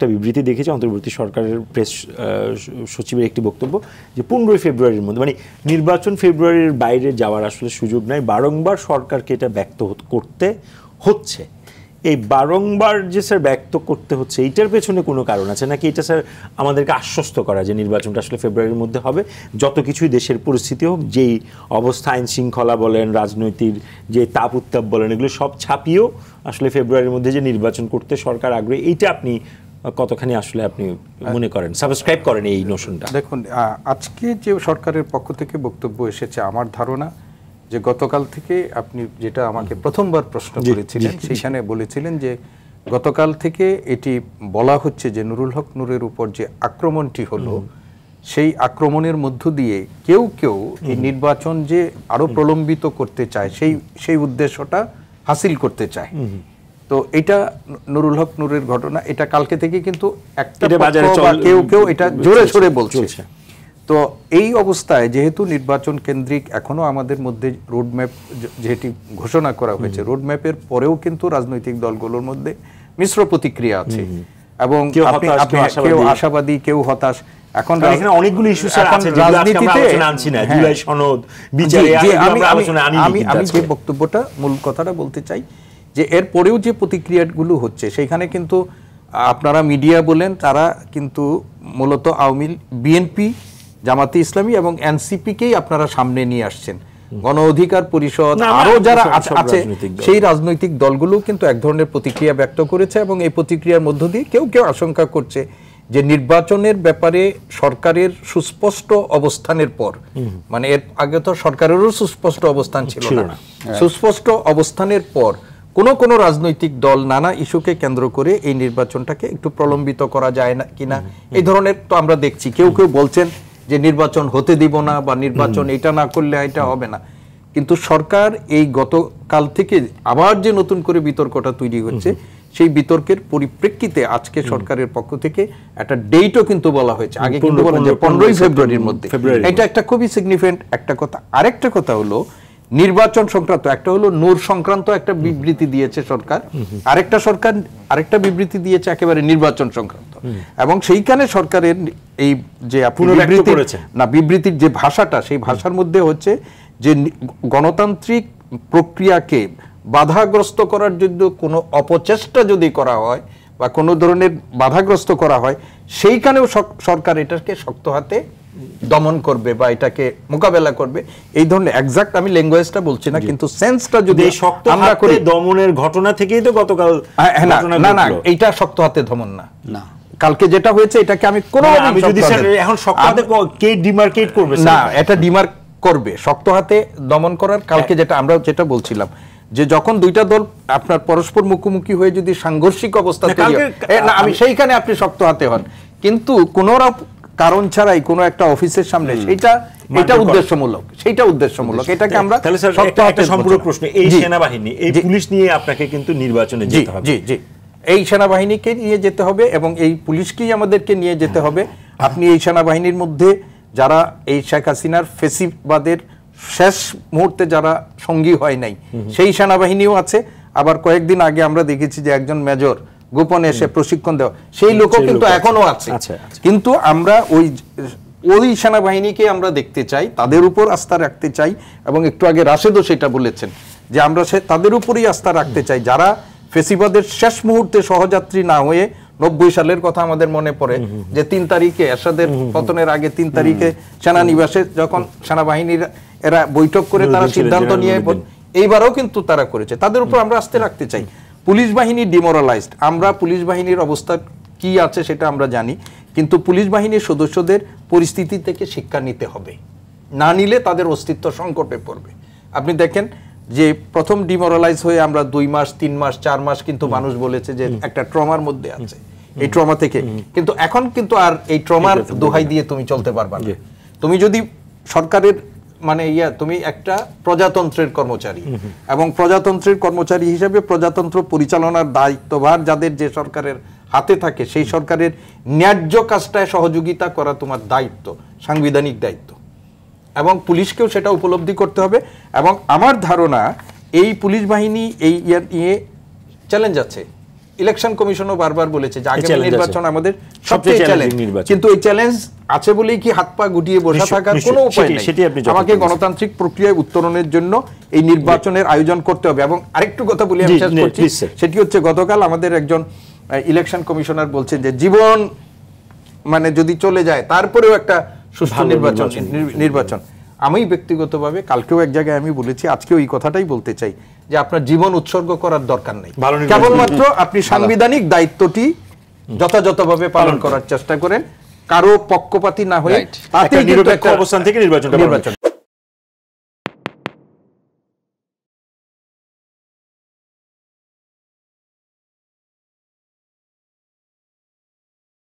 একটা বিবৃতি দেখেছি অন্তর্বর্তী সরকারের প্রেস সচিবের একটি বক্তব্য যে 15 ফেব্রুয়ারির মধ্যে, মানে নির্বাচন ফেব্রুয়ারির বাইরে যাওয়ার আসলে সুযোগ নাই, বারংবার সরকারকে এটা ব্যক্ত করতে হচ্ছে। এই বারংবার যে স্যার ব্যক্ত করতে হচ্ছে, এইটার পেছনে কোনো কারণ আছে নাকি এটা স্যার আমাদেরকে আশ্বস্ত করা যে নির্বাচনটা আসলে ফেব্রুয়ারির মধ্যে হবে, যত কিছুই দেশের পরিস্থিতি হোক, যেই অবস্থা আইন শৃঙ্খলা বলেন, রাজনৈতিক যে তাপ উত্তাপ বলেন, এগুলো সব ছাপিয়েও আসলে ফেব্রুয়ারির মধ্যে যে নির্বাচন করতে সরকার আগ্রহী, এইটা আপনি কতখানি আসলে আপনি মনে করেন, সাবস্ক্রাইব করেন এই নোশনটা? দেখুন, আজকে যে সরকারের পক্ষ থেকে বক্তব্য এসেছে, আমার ধারণা যে গতকাল থেকে আপনি যেটা আমাকে প্রথমবার প্রশ্ন করেছিলেন সেইখানে বলেছিলেন যে গতকাল থেকে এটি বলা হচ্ছে যে নুরুল হক নূরের উপর যে আক্রমণটি হলো, সেই আক্রমণের মধ্য দিয়ে কেউ কেউ এই নির্বাচন যে আরো প্রলম্বিত করতে চায় সেই উদ্দেশ্যটা হাসিল করতে চায়। তো এটা নুরুল হক নূরের ঘটনা, এটা কালকে থেকে কিন্তু একটা কেউ কেউ এটা জোরে সোরে বলছে। তো এই অবস্থায় যেহেতু নির্বাচন কেন্দ্রিক এখনো আমাদের মধ্যে রোডম্যাপ যেটি ঘোষণা করা হয়েছে, রোডম্যাপের পরেও কিন্তু রাজনৈতিক দলগুলোর মধ্যে মিশ্র প্রতিক্রিয়া আছে এবং কেউ আশাবাদী, কেউ হতাশ। এখন অনেকগুলো ইস্যু আছে রাজনীতিতে, জুলাই সনদ বিচারে আমি যে বক্তব্যটা মূল কথাটা বলতে চাই যে এর পরেও যে প্রতিক্রিয়াগুলো হচ্ছে সেইখানে কিন্তু আপনারা মিডিয়া বলেন, তারা কিন্তু মূলত আওয়ামী লীগ, বিএনপি, জামাতে ইসলামী এবং এনসিপিকেই আপনারা সামনে নিয়ে আসছেন। গণ অধিকার পরিষদ আরো যারা আছে সেই রাজনৈতিক দলগুলো কিন্তু এক ধরনের প্রতিক্রিয়া ব্যক্ত করেছে এবং এই প্রতিক্রিয়ার মধ্য দিয়ে কেউ কেউ আশঙ্কা করছে যে নির্বাচনের ব্যাপারে সরকারের সুস্পষ্ট অবস্থানের পর, মানে এর আগে তো সরকারেরও সুস্পষ্ট অবস্থান ছিল না, সুস্পষ্ট অবস্থানের পর কোন রাজনৈতিক দল নানা ইস্যুকে কেন্দ্র করে এই নির্বাচনটাকে একটু প্রলম্বিত করা যায় না কিনা, এই ধরনের তো আমরা দেখছি। কেউ কেউ বলছেন যে নির্বাচন হতে দিব না বা নির্বাচন এটা না করলে এটা হবে না, কিন্তু সরকার এই গতকাল থেকে আবার যে নতুন করে বিতর্কটা তৈরি হচ্ছে, সেই বিতর্কের পরিপ্রেক্ষিতে আজকে সরকারের পক্ষ থেকে একটা ডেটও কিন্তু বলা হয়েছে, আগে কিন্তু বলা যে 15 ফেব্রুয়ারির মধ্যে। এটা একটা খুবই সিগনিফিকেন্ট একটা কথা। আরেকটা কথা হলো নির্বাচন সংক্রান্ত, একটা হলো নূর সংক্রান্ত একটা বিবৃতি দিয়েছে সরকার, আরেকটা বিবৃতি দিয়েছে একেবারে নির্বাচন সংক্রান্ত। এবং সেইখানে সরকারের এই যে বিবৃতির যে ভাষাটা, সেই ভাষার মধ্যে হচ্ছে যে গণতান্ত্রিক প্রক্রিয়াকে বাধাগ্রস্ত করার জন্য কোনো অপচেষ্টা যদি করা হয় বা কোনো ধরনের বাধাগ্রস্ত করা হয়, সেইখানেও সরকার এটাকে শক্ত হাতে দমন করবে বা এটাকে মোকাবেলা করবে। এই ধরনের এক্সাক্ট আমি ল্যাঙ্গুয়েজটা বলছি না, কিন্তু সেন্সটা যদি শক্ত আমরা করি, দমনের ঘটনা থেকেই তো গতকাল না এইটা শক্ত হাতে দমন না, কালকে যেটা হয়েছে এটাকে আমি আমি যদি এখন শক্ত হাতে কে ডিমার্কেট করবে না, এটা ডিমার্ক করবে শক্ত হাতে দমন করার। কালকে যেটা আমরা যেটা বলছিলাম যে যখন দুইটা দল আপনার পরস্পর মুখোমুখি হয়ে যদি সাংঘর্ষিক অবস্থা তৈরি হয়, না আমি সেইখানে আপনি শক্ত হাতে হন, কিন্তু কোন কারণ ছাড়াই কোন একটা অফিসের সামনে এটা উদ্দেশ্যমূলক, এটাকে আমরা সম্পূর্ণ প্রশ্ন। এই সেনাবাহিনী, এই পুলিশ নিয়ে আপনাকে কিন্তু নির্বাচনে যেতে হবে। জি, এই সেনাবাহিনীকে নিয়ে যেতে হবে এবং এই পুলিশকেই আমাদেরকে নিয়ে যেতে হবে। আপনি এই সেনাবাহিনীর মধ্যে যারা এই শেখ হাসিনার ফেসিবাদের শেষ মুহূর্তে যারা সঙ্গী হয় নাই, সেই সেনাবাহিনীও আছে। আবার কয়েকদিন আগে আমরা দেখেছি যে একজন মেজর গোপনে এসে প্রশিক্ষণ দেওয়া, সেই লোকও কিন্তু এখনো আছে। কিন্তু আমরা ওই সেনাবাহিনীকে আমরা দেখতে চাই, তাদের উপর আস্থা রাখতে চাই এবং একটু আগে রাশেদও সেটা বলেছেন যে আমরা তাদের উপরই আস্থা রাখতে চাই যারা ফেসিবাদের শেষ মুহূর্তে সহযাত্রী না হয়ে 90 সালের কথা আমাদের মনে পড়ে যে 3 তারিখে এরশাদের পতনের আগে 3 তারিখে সেনানিবাসে যখন সেনাবাহিনীর এরা বৈঠক করে তারা সিদ্ধান্ত নিয়ে, এইবারও কিন্তু তারা করেছে, তাদের উপর আমরা আস্থা রাখতে চাই। পুলিশ বাহিনী ডিমোরালাইজড, আমরা পুলিশ বাহিনীর অবস্থা কি আছে সেটা আমরা জানি, কিন্তু পুলিশ বাহিনীর সদস্যদের পরিস্থিতি থেকে শিক্ষা নিতে হবে, না নিলে তাদের অস্তিত্ব সংকটে পড়বে। আপনি দেখেন যে প্রথম ডিমোরালাইজ হয়ে আমরা 2 মাস 3 মাস 4 মাস কিন্তু মানুষ বলেছে যে একটা ট্রমার মধ্যে আছে, এই ট্রমা থেকে কিন্তু এখন কিন্তু আর এই ট্রমার দোহাই দিয়ে তুমি চলতে পারবা না। তুমি যদি সরকারের মানে তুমি একটা প্রজাতন্ত্রের কর্মচারী এবং প্রজাতন্ত্রের কর্মচারী হিসেবে প্রজাতন্ত্র পরিচালনার দায়িত্বভার যাদের যে সরকারের হাতে থাকে, সেই সরকারের ন্যায্য কাজটায় সহযোগিতা করা তোমার দায়িত্ব, সাংবিধানিক দায়িত্ব, এবং পুলিশকেও সেটা উপলব্ধি করতে হবে। এবং আমার ধারণা এই পুলিশ বাহিনী এই নিয়ে চ্যালেঞ্জ আছে, ইলেকশন কমিশনও বারবার বলেছে যে আগামী challenge নির্বাচন আছে। আমাদের সবচেয়ে সবচেয়ে চ্যালেঞ্জ, challenging নির্বাচন। কিন্তু এই চ্যালেঞ্জ আছে বলেই কি হাত পা গুটিয়ে বসে নিশ্চয়ই, থাকার নিশ্চয়ই। কোনো উপায় সেটি- নেই। সেটি আপনি যথার্থ আমাকে বলেছেন। গণতান্ত্রিক প্রক্রিয়ায় উত্তরণের জন্য এই নির্বাচনের আয়োজন করতে হবে। এবং আরেকটু কথা বলি আমি জি, শেষ জি, করছি, please, sir। সেটি হচ্ছে গতকাল আমাদের একজন ইলেকশন কমিশনার বলছেন যে জীবন মানে যদি চলে যায় তারপরেও একটা সুষ্ঠু ভালো নির্বাচন। আমি ব্যক্তিগতভাবে কালকেও এক জায়গায় আমি বলেছি, আজকেও এই কথাটাই বলতে চাই যে আপনার জীবন উৎসর্গ করার দরকার নেই, ভালো নির্বাচন। কেবলমাত্র আপনি সাংবিধানিক দায়িত্বটি যথাযথভাবে পালন করার চেষ্টা করেন, কারো পক্ষপাতী না হয়ে Right. তাতেই একটা কিন্তু নিরপেক্ষ একটা অবস্থান থেকে নির্বাচনটা নির্বাচন